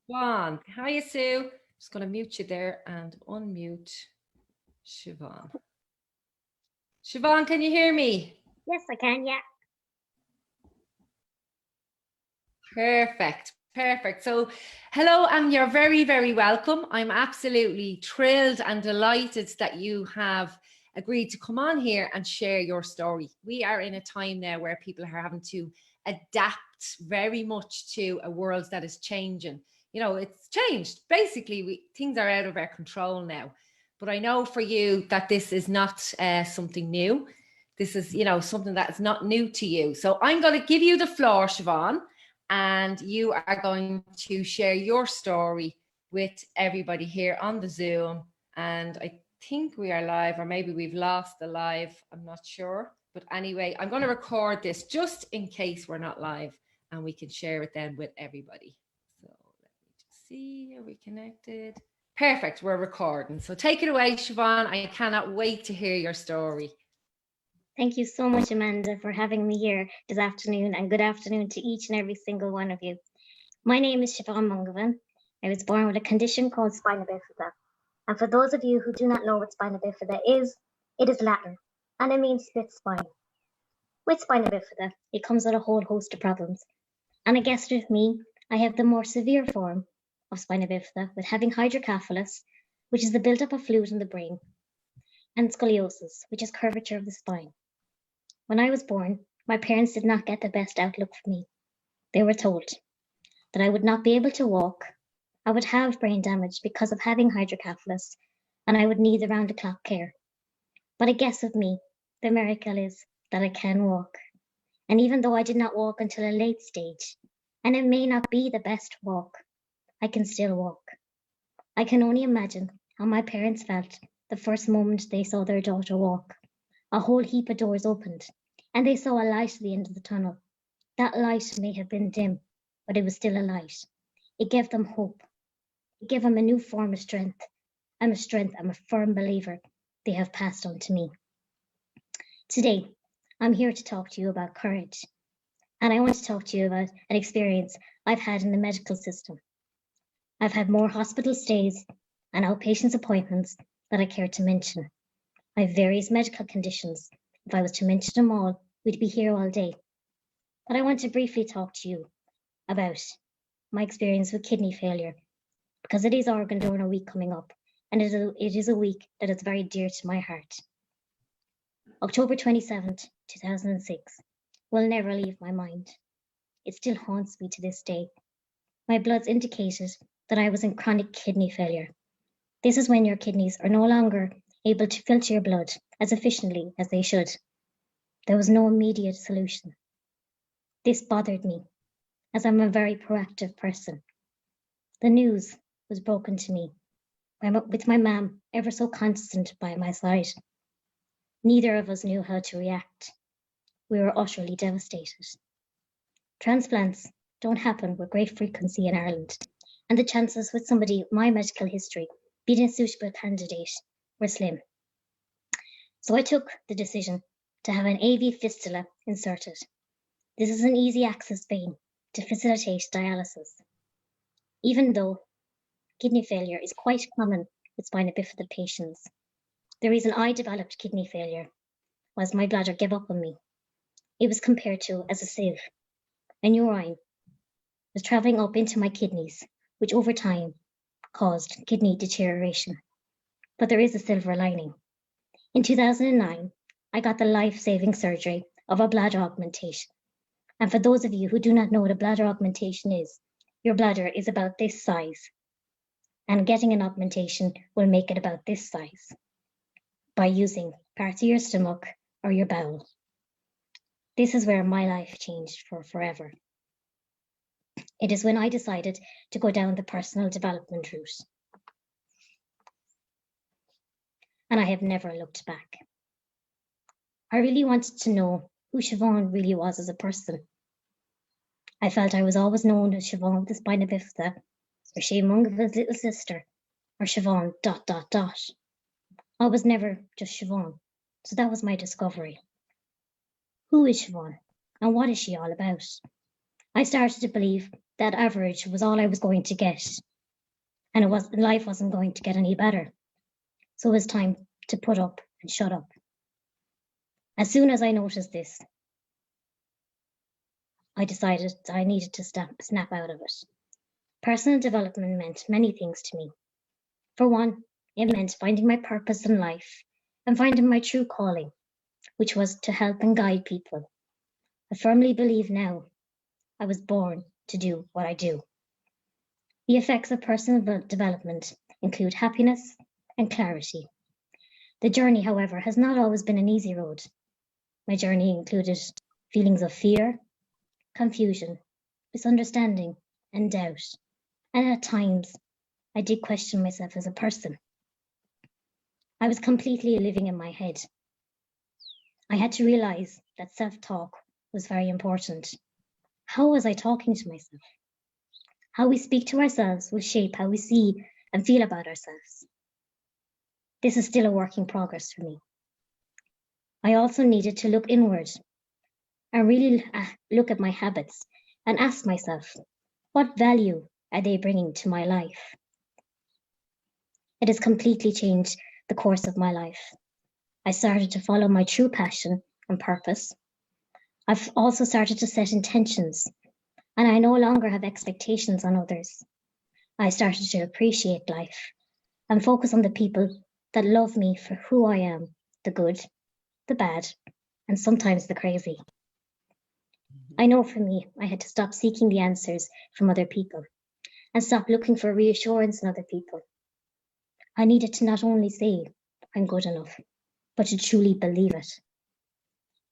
Siobhan. Hi, Sue. Just going to mute you there and unmute Siobhan. Siobhan, can you hear me? Yes, I can, yeah. Perfect. So, hello, and you're very, very welcome. I'm absolutely thrilled and delighted that you have agreed to come on here and share your story. We are in a time now where people are having to adapt very much to a world that is changing. You know, it's changed. Basically, things are out of our control now. But I know for you that this is not something new. This is, something that is not new to you. So I'm going to give you the floor, Siobhan, and you are going to share your story with everybody here on the Zoom. And I think we are live, or maybe we've lost the live, I'm not sure. But anyway, I'm going to record this just in case we're not live, and we can share it then with everybody. So let me just see, are we connected? Perfect, we're recording. So take it away, Siobhan. I cannot wait to hear your story. Thank you so much, Amanda, for having me here this afternoon, and good afternoon to each and every single one of you. My name is Siobhan Mungovan. I was born with a condition called spina bifida. And for those of you who do not know what spina bifida is, it is Latin, and it means split spine. With spina bifida, it comes with a whole host of problems. And I guess with me, I have the more severe form of spina bifida, with having hydrocephalus, which is the buildup of fluid in the brain, and scoliosis, which is curvature of the spine. When I was born, my parents did not get the best outlook for me. They were told that I would not be able to walk, I would have brain damage because of having hydrocephalus, and I would need around-the-clock care. But I guess with me, the miracle is that I can walk. And even though I did not walk until a late stage, and it may not be the best walk, I can still walk. I can only imagine how my parents felt the first moment they saw their daughter walk. A whole heap of doors opened, and they saw a light at the end of the tunnel. That light may have been dim, but it was still a light. It gave them hope. It gave them a new form of strength. I'm a firm believer they have passed on to me. Today, I'm here to talk to you about courage. And I want to talk to you about an experience I've had in the medical system. I've had more hospital stays and outpatient appointments that I care to mention. I have various medical conditions. If I was to mention them all, we'd be here all day. But I want to briefly talk to you about my experience with kidney failure, because it is Organ Donor Week coming up, and it is a week that is very dear to my heart. October 27th, 2006 will never leave my mind. It still haunts me to this day. My bloods indicated that I was in chronic kidney failure. This is when your kidneys are no longer able to filter your blood as efficiently as they should. There was no immediate solution. This bothered me, as I'm a very proactive person. The news was broken to me, with my mum ever so constant by my side. Neither of us knew how to react. We were utterly devastated. Transplants don't happen with great frequency in Ireland, and the chances with somebody with my medical history being a suitable candidate were slim. So I took the decision to have an AV fistula inserted. This is an easy access vein to facilitate dialysis. Even though kidney failure is quite common with spina bifida patients, the reason I developed kidney failure was my bladder gave up on me. It was compared to as a sieve. A urine was traveling up into my kidneys, which over time caused kidney deterioration. But there is a silver lining. In 2009, I got the life-saving surgery of a bladder augmentation. And for those of you who do not know what a bladder augmentation is, your bladder is about this size, and getting an augmentation will make it about this size by using parts of your stomach or your bowel. This is where my life changed for forever. It is when I decided to go down the personal development route. And I have never looked back. I really wanted to know who Siobhan really was as a person. I felt I was always known as Siobhan with the spina bifida, or Mungovan's little sister, or Siobhan ... I was never just Siobhan, so that was my discovery. Who is Siobhan, and what is she all about? I started to believe that average was all I was going to get. And life wasn't going to get any better. So it was time to put up and shut up. As soon as I noticed this, I decided I needed to snap out of it. Personal development meant many things to me. For one, it meant finding my purpose in life and finding my true calling, which was to help and guide people. I firmly believe now I was born to do what I do. The effects of personal development include happiness and clarity. The journey, however, has not always been an easy road. My journey included feelings of fear, confusion, misunderstanding, and doubt. And at times, I did question myself as a person. I was completely living in my head. I had to realize that self-talk was very important. How was I talking to myself? How we speak to ourselves will shape how we see and feel about ourselves. This is still a work in progress for me. I also needed to look inward and really look at my habits and ask myself, what value are they bringing to my life? It has completely changed the course of my life. I started to follow my true passion and purpose. I've also started to set intentions, and I no longer have expectations on others. I started to appreciate life and focus on the people that love me for who I am, the good, the bad, and sometimes the crazy. I know for me, I had to stop seeking the answers from other people and stop looking for reassurance in other people. I needed to not only say I'm good enough, but to truly believe it.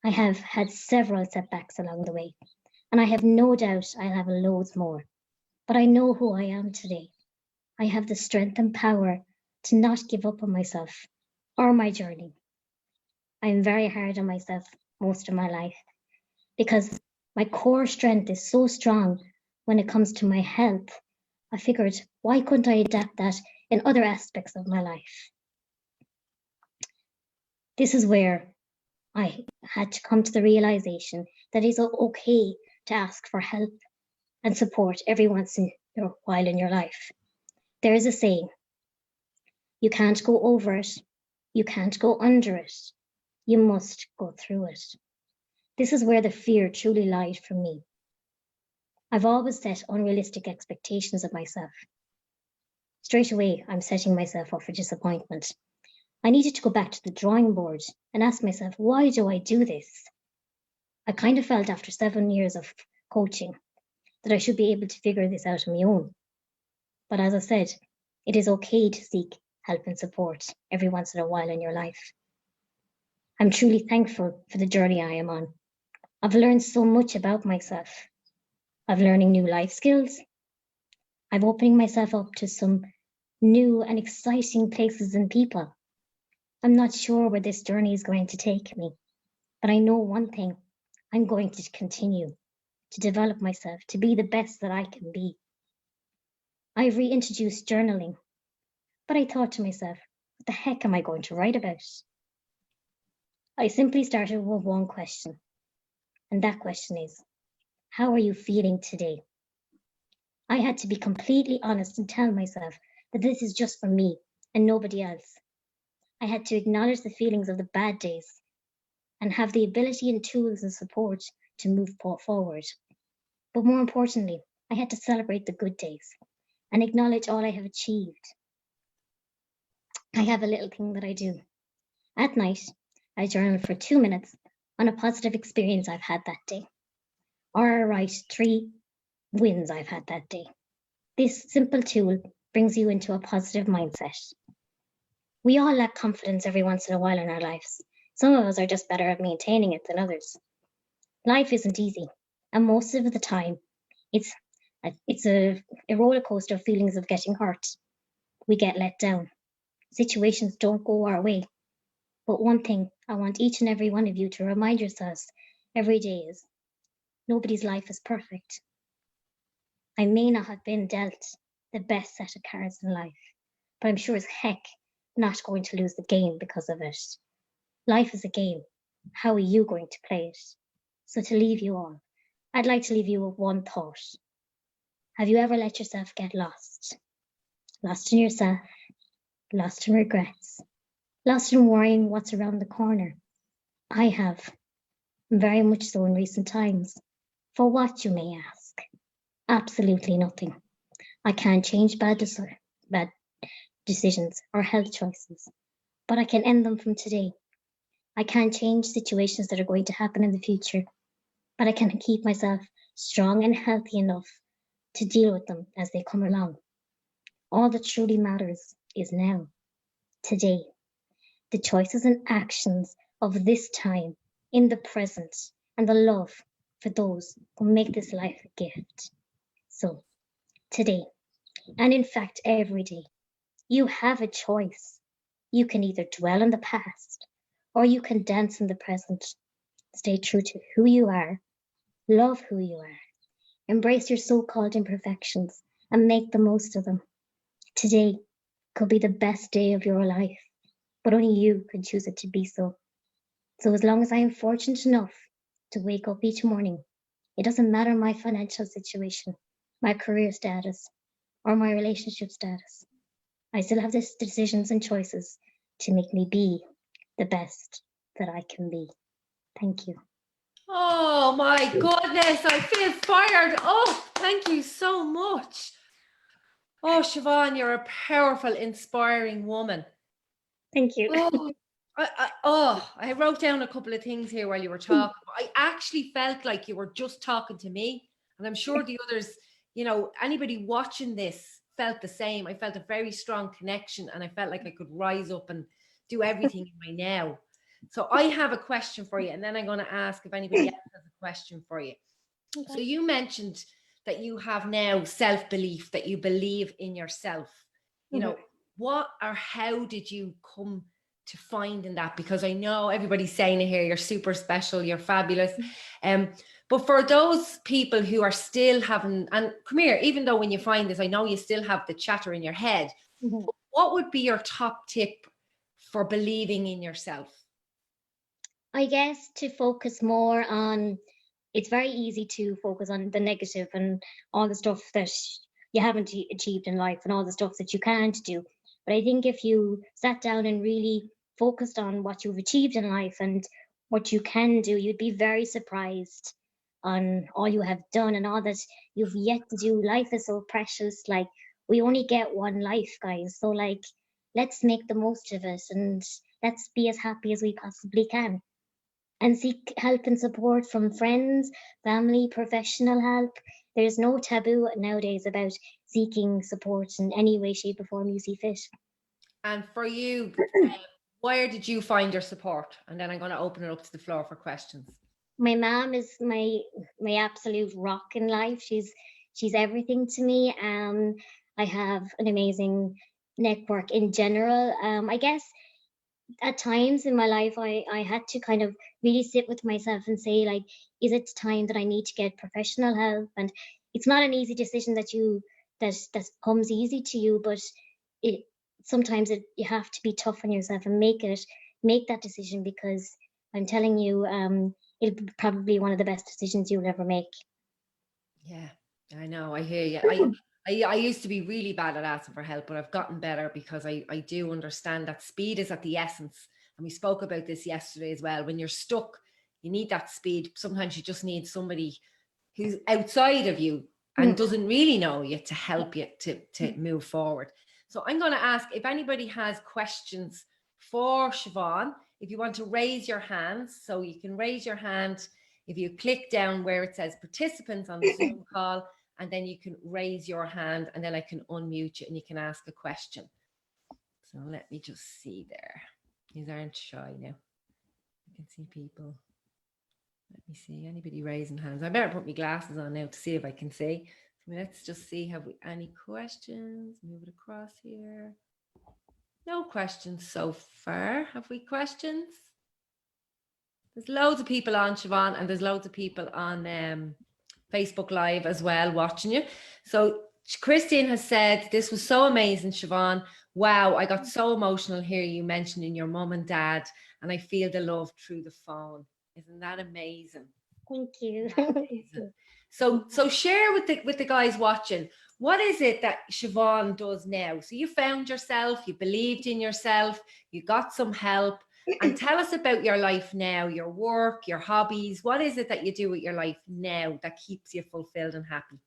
I have had several setbacks along the way, and I have no doubt I'll have loads more. But I know who I am today. I have the strength and power to not give up on myself or my journey. I am very hard on myself most of my life because my core strength is so strong when it comes to my health. I figured, why couldn't I adapt that in other aspects of my life? This is where I had to come to the realization that it's okay to ask for help and support every once in a while in your life. There is a saying, you can't go over it, you can't go under it, you must go through it. This is where the fear truly lied for me. I've always set unrealistic expectations of myself. Straight away, I'm setting myself up for disappointment. I needed to go back to the drawing board and ask myself, why do I do this? I kind of felt after 7 years of coaching that I should be able to figure this out on my own. But as I said, it is okay to seek help and support every once in a while in your life. I'm truly thankful for the journey I am on. I've learned so much about myself. I'm learning new life skills. I'm opening myself up to some new and exciting places and people. I'm not sure where this journey is going to take me, but I know one thing, I'm going to continue to develop myself to be the best that I can be. I've reintroduced journaling, but I thought to myself, what the heck am I going to write about? I simply started with one question, and that question is, how are you feeling today? I had to be completely honest and tell myself that this is just for me and nobody else. I had to acknowledge the feelings of the bad days and have the ability and tools and support to move forward. But more importantly, I had to celebrate the good days and acknowledge all I have achieved. I have a little thing that I do. At night, I journal for 2 minutes on a positive experience I've had that day, or I write 3 wins I've had that day. This simple tool brings you into a positive mindset. We all lack confidence every once in a while in our lives. Some of us are just better at maintaining it than others. Life isn't easy, and most of the time, it's a roller coaster of feelings of getting hurt. We get let down. Situations don't go our way. But one thing I want each and every one of you to remind yourselves every day is, nobody's life is perfect. I may not have been dealt the best set of cards in life, but I'm sure as heck not going to lose the game because of it. Life is a game. How are you going to play it? So to leave you all, I'd like to leave you with one thought. Have you ever let yourself get lost? Lost in yourself, lost in regrets, lost in worrying what's around the corner? I have, very much so in recent times. For what, you may ask? Absolutely nothing. I can't change bad decisions or health choices, but I can end them from today. I can't change situations that are going to happen in the future, but I can keep myself strong and healthy enough to deal with them as they come along. All that truly matters is now, today. The choices and actions of this time, in the present, and the love for those who make this life a gift. So, today, and in fact every day, you have a choice. You can either dwell on the past, or you can dance in the present. Stay true to who you are, love who you are, embrace your so-called imperfections, and make the most of them. Today could be the best day of your life, but only you can choose it to be so. So as long as I am fortunate enough to wake up each morning, it doesn't matter my financial situation, my career status, or my relationship status. I still have these decisions and choices to make me be the best that I can be. Thank you. Oh my goodness, I feel fired. Oh, thank you so much. Oh, Siobhan, you're a powerful, inspiring woman. Thank you. I wrote down a couple of things here while you were talking. I actually felt like you were just talking to me, and I'm sure the others, anybody watching this felt the same. I felt a very strong connection, and I felt like I could rise up and do everything in my now. So I have a question for you, and then I'm going to ask if anybody else has a question for you. Okay. So you mentioned that you have now self-belief, that you believe in yourself. You know, what or how did you come to finding that? Because I know everybody's saying it here, you're super special, you're fabulous. But for those people who are still having, and come here, even though when you find this, I know you still have the chatter in your head, what would be your top tip for believing in yourself? I guess to focus more on, it's very easy to focus on the negative and all the stuff that you haven't achieved in life and all the stuff that you can't do. But I think if you sat down and really focused on what you've achieved in life and what you can do, you'd be very surprised on all you have done and all that you've yet to do. Life is so precious. Like, we only get one life, guys. So like, let's make the most of it and let's be as happy as we possibly can. And seek help and support from friends, family, professional help. There's no taboo nowadays about seeking support in any way, shape, or form you see fit. And for you, where did you find your support? And then I'm going to open it up to the floor for questions. My mom is my absolute rock in life. She's everything to me. I have an amazing network in general. I guess at times in my life, I had to kind of really sit with myself and say, like, is it time that I need to get professional help? And it's not an easy decision that comes easy to you, but sometimes you have to be tough on yourself and make that decision, because I'm telling you, it'll be probably one of the best decisions you'll ever make. Yeah, I know. I hear you. I used to be really bad at asking for help, but I've gotten better because I do understand that speed is at the essence. And we spoke about this yesterday as well. When you're stuck, you need that speed. Sometimes you just need somebody who's outside of you and doesn't really know you to help you to move forward. So I'm going to ask if anybody has questions for Siobhan, if you want to raise your hands. So you can raise your hand if you click down where it says participants on the Zoom call, and then you can raise your hand and then I can unmute you and you can ask a question. So let me just see there. These aren't shy now. I can see people. Let me see, anybody raising hands? I better put my glasses on now to see if I can see. So let's just see, have we any questions? Move it across here. No questions so far. Have we questions? There's loads of people on, Siobhan, and there's loads of people on Facebook Live as well watching you. So Christine has said, this was so amazing, Siobhan. Wow, I got so emotional here. You mentioning your mum and dad, and I feel the love through the phone. Isn't that amazing? Thank you. Amazing. So share with the guys watching, what is it that Siobhan does now? So you found yourself, you believed in yourself, you got some help, and tell us about your life now, your work, your hobbies. What is it that you do with your life now that keeps you fulfilled and happy?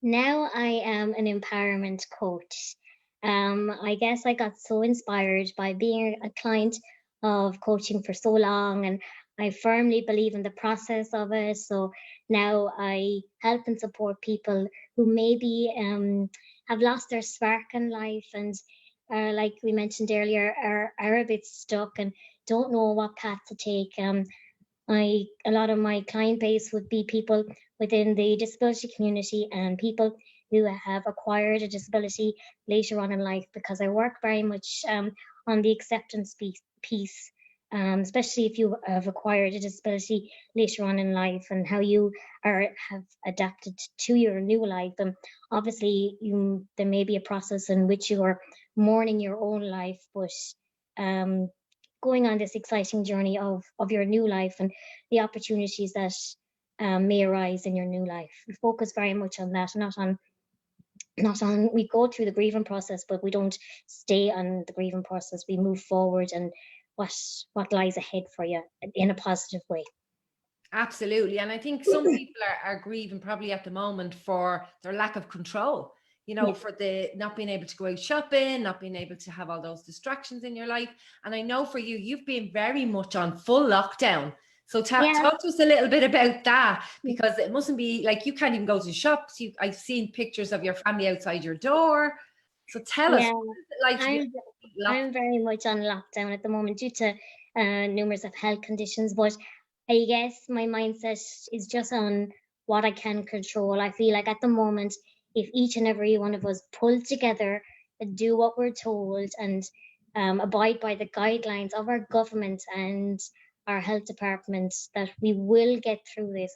Now I am an empowerment coach. I guess I got so inspired by being a client of coaching for so long, and I firmly believe in the process of it. So now I help and support people who maybe have lost their spark in life and, like we mentioned earlier, are a bit stuck and don't know what path to take. A lot of my client base would be people within the disability community and people who have acquired a disability later on in life, because I work very much on the acceptance piece, especially if you have acquired a disability later on in life and how you have adapted to your new life. And obviously, there may be a process in which you are mourning your own life, but going on this exciting journey of your new life and the opportunities that may arise in your new life. We focus very much on that, not on we go through the grieving process, but we don't stay on the grieving process. We move forward and what lies ahead for you in a positive way. Absolutely. And I think some people are grieving probably at the moment for their lack of control, you know, for the not being able to go out shopping, not being able to have all those distractions in your life. And I know for you, you've been very much on full lockdown. So talk to us a little bit about that, because it mustn't be like you can't even go to shops. I've seen pictures of your family outside your door. So tell us, what is it like to be I'm very much on lockdown at the moment due to numerous of health conditions, but I guess my mindset is just on what I can control. I feel like at the moment, if each and every one of us pull together and do what we're told and abide by the guidelines of our government and our health department, that we will get through this.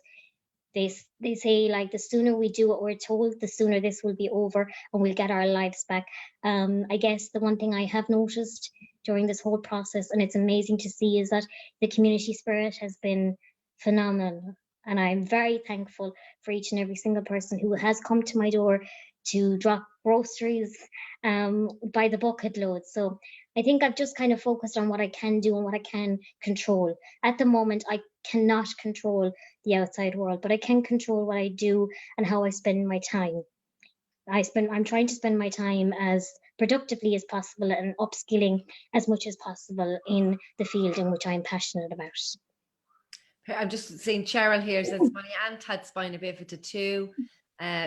They say, like, the sooner we do what we're told, the sooner this will be over and we'll get our lives back. I guess the one thing I have noticed during this whole process, and it's amazing to see, is that the community spirit has been phenomenal. And I'm very thankful for each and every single person who has come to my door to drop groceries by the bucket load. So I think I've just kind of focused on what I can do and what I can control. At the moment, I cannot control the outside world, but I can control what I do and how I spend my time. I'm trying to spend my time as productively as possible and upskilling as much as possible in the field in which I'm passionate about. I'm just seeing Cheryl here says my aunt had spina bifida too.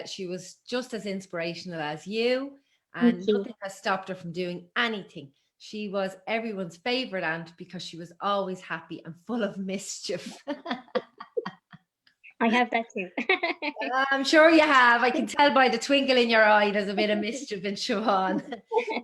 She was just as inspirational as you, and nothing has stopped her from doing anything. She was everyone's favorite aunt because she was always happy and full of mischief. I have that too. I'm sure you have. I can tell by the twinkle in your eye there's a bit of mischief in Siobhan.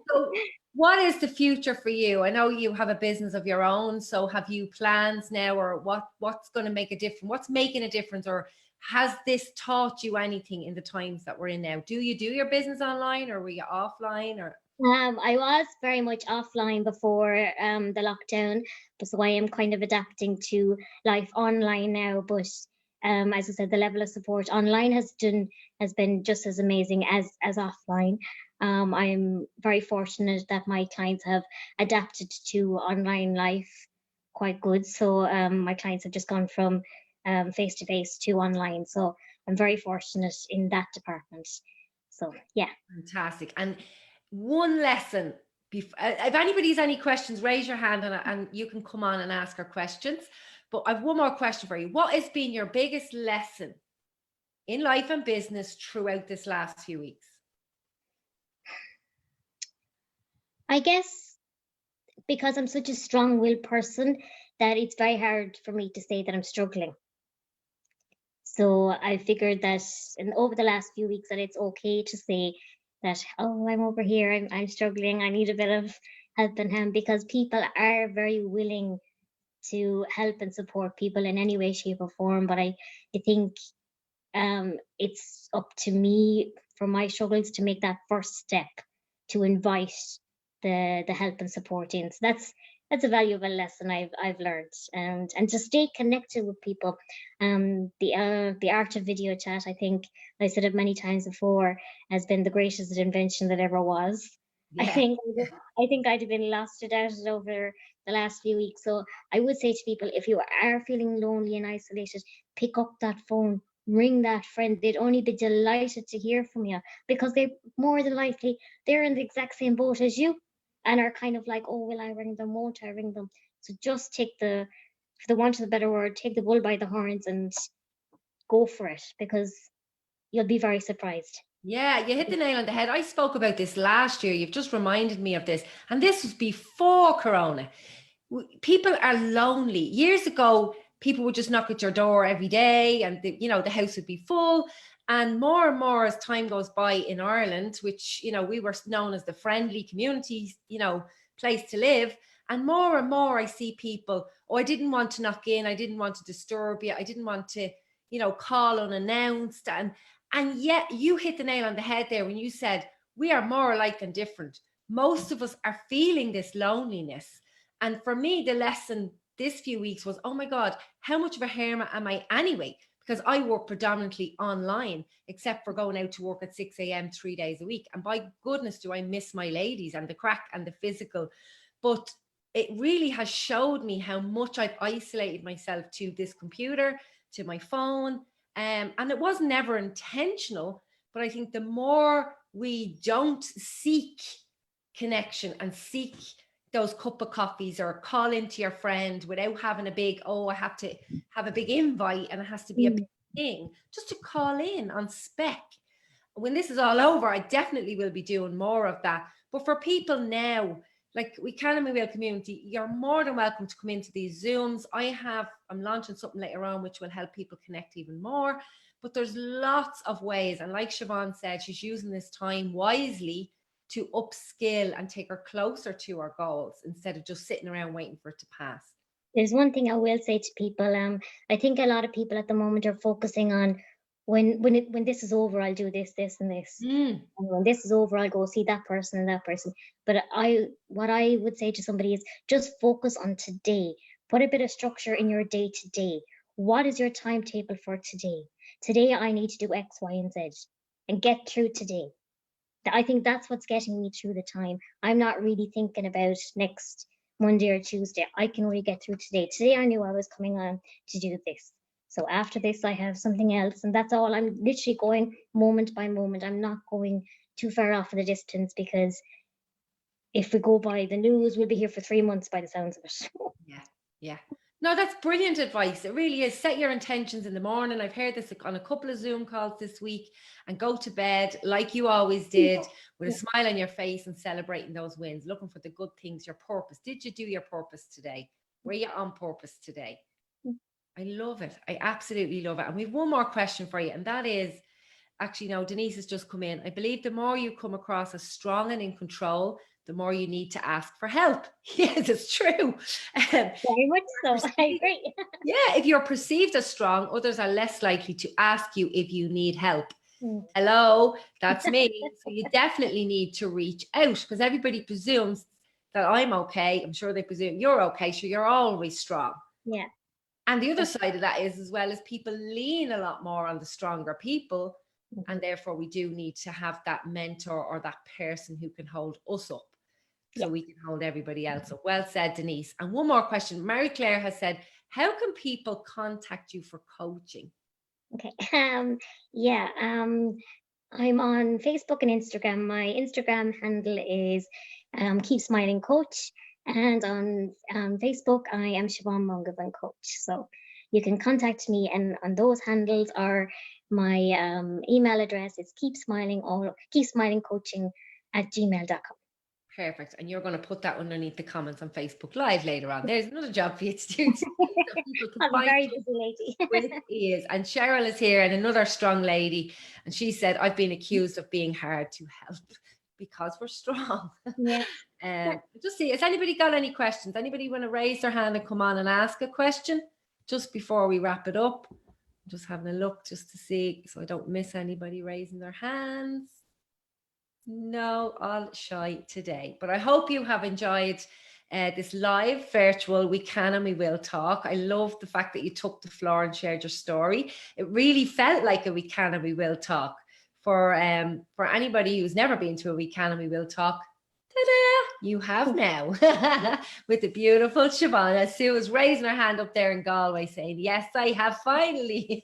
So what is the future for you? I know you have a business of your own, so have you plans now, or what's going to make a difference? What's making a difference, or has this taught you anything in the times that we're in now? Do you do your business online, or were you offline, or? I was very much offline before the lockdown, so I am kind of adapting to life online now. But as I said, the level of support online has been just as amazing as offline. I'm very fortunate that my clients have adapted to online life quite good. So my clients have just gone from face to face to online. So I'm very fortunate in that department. So yeah. Fantastic. And one lesson, if anybody has any questions, raise your hand and you can come on and ask her questions. But I've one more question for you. What has been your biggest lesson in life and business throughout this last few weeks? I guess because I'm such a strong-willed person that it's very hard for me to say that I'm struggling. So I figured that over the last few weeks that it's okay to say that, oh, I'm over here, I'm struggling, I need a bit of help and hand, because people are very willing to help and support people in any way, shape or form. But I think it's up to me, for my struggles, to make that first step to invite the help and support in. So that's a valuable lesson I've learned, and to stay connected with people. The art of video chat, I think I said it many times before, has been the greatest invention that ever was. I Yeah. think I think I'd have been lost without it over the last few weeks. So I would say to people, if you are feeling lonely and isolated, pick up that phone, ring that friend. They'd only be delighted to hear from you, because they more than likely they're in the exact same boat as you, and are kind of like, oh, will I ring them? Won't I ring them? So just take for the want of a better word, take the bull by the horns and go for it, because you'll be very surprised. Yeah, you hit the nail on the head. I spoke about this last year. You've just reminded me of this. And this was before Corona. People are lonely. Years ago, people would just knock at your door every day and the house would be full. And more as time goes by in Ireland, which, we were known as the friendly community, place to live. And more I see people, oh, I didn't want to knock in. I didn't want to disturb you. I didn't want to, call unannounced. And yet you hit the nail on the head there when you said we are more alike than different. Most of us are feeling this loneliness. And for me, the lesson this few weeks was, oh my God, how much of a hermit am I anyway? Because I work predominantly online, except for going out to work at 6 a.m. 3 days a week. And by goodness, do I miss my ladies and the crack and the physical. But it really has showed me how much I've isolated myself to this computer, to my phone. And it was never intentional, but I think the more we don't seek connection and seek those cup of coffees or call into your friend without having a big, oh, I have to have a big invite and it has to be a big thing, just to call in on spec. When this is all over, I definitely will be doing more of that. But for people now, like we can in my real community, you're more than welcome to come into these Zooms. I'm launching something later on which will help people connect even more. But there's lots of ways. And like Siobhan said, she's using this time wisely to upskill and take her closer to our goals instead of just sitting around waiting for it to pass. There's one thing I will say to people. I think a lot of people at the moment are focusing on when this is over, I'll do this, this, and this. And when this is over, I'll go see that person and that person. But what I would say to somebody is just focus on today. Put a bit of structure in your day to day. What is your timetable for today? Today, I need to do X, Y, and Z and get through today. I think that's what's getting me through the time. I'm not really thinking about next Monday or Tuesday. I can only get through today. Today, I knew I was coming on to do this. So after this, I have something else. And that's all. I'm literally going moment by moment. I'm not going too far off in the distance, because if we go by the news, we'll be here for 3 months by the sounds of it. Yeah. No, that's brilliant advice. It really is. Set your intentions in the morning. I've heard this on a couple of Zoom calls this week, and go to bed like you always did, with a smile on your face and celebrating those wins, looking for the good things, your purpose. Did you do your purpose today? Were you on purpose today? I love it. I absolutely love it. And we have one more question for you. And that is, actually, no, Denise has just come in. I believe the more you come across as strong and in control, the more you need to ask for help. Yes, it's true. Very much so. I agree. Yeah, if you're perceived as strong, others are less likely to ask you if you need help. Hello, that's me. So you definitely need to reach out, because everybody presumes that I'm okay. I'm sure they presume you're okay. So you're always strong. Yeah. And the other side of that is, as well, as people lean a lot more on the stronger people. And therefore we do need to have that mentor or that person who can hold us up, so we can hold everybody else up. Well said, Denise. And one more question. Mary Claire has said, how can people contact you for coaching? Okay. I'm on Facebook and Instagram. My Instagram handle is Keep Smiling Coach. And on Facebook, I am Siobhan Mungovan Coach. So you can contact me, and on those handles are my email address is keepsmilingcoaching@gmail.com. Perfect. And you're going to put that underneath the comments on Facebook Live later on. There's another job for you to do. So people can I'm a very busy lady. With ease. And Cheryl is here, and another strong lady. And she said, I've been accused of being hard to help because we're strong. Yeah. Just see, has anybody got any questions? Anybody want to raise their hand and come on and ask a question just before we wrap it up? I'm just having a look just to see, so I don't miss anybody raising their hands. No, all shy today. But I hope you have enjoyed this live virtual We Can and We Will talk. I love the fact that you took the floor and shared your story. It really felt like a We Can and We Will talk. For anybody who's never been to a We Can and We Will talk, ta-da, you have now. With the beautiful Siobhan. Sue was raising her hand up there in Galway saying, yes, I have finally.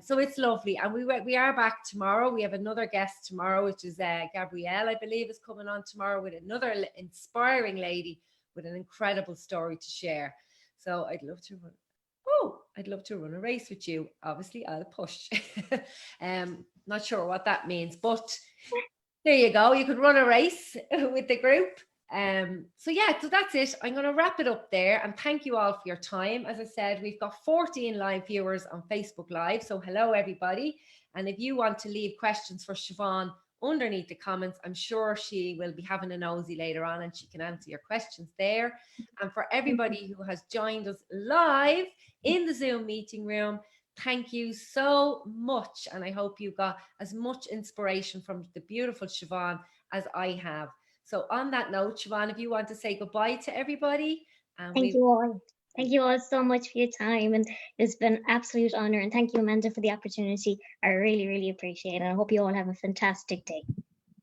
So it's lovely. And we are back tomorrow. We have another guest tomorrow, which is Gabrielle, I believe, is coming on tomorrow with another inspiring lady with an incredible story to share. So I'd love to run a race with you. Obviously, I'll push. Not sure what that means, but there you go. You could run a race with the group. So that's it. I'm going to wrap it up there, and thank you all for your time. As I said, we've got 14 live viewers on Facebook Live. So hello, everybody. And if you want to leave questions for Siobhan underneath the comments, I'm sure she will be having a nosy later on and she can answer your questions there. And for everybody who has joined us live in the Zoom meeting room, thank you so much. And I hope you got as much inspiration from the beautiful Siobhan as I have. So on that note, Siobhan, if you want to say goodbye to everybody. Thank you all. Thank you all so much for your time. And it's been an absolute honor. And thank you, Amanda, for the opportunity. I really, really appreciate it. I hope you all have a fantastic day.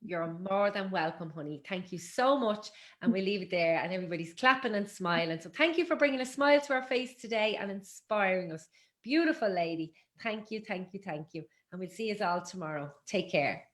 You're more than welcome, honey. Thank you so much. And we'll leave it there. And everybody's clapping and smiling. So thank you for bringing a smile to our face today and inspiring us. Beautiful lady. Thank you, thank you, thank you. And we'll see you all tomorrow. Take care.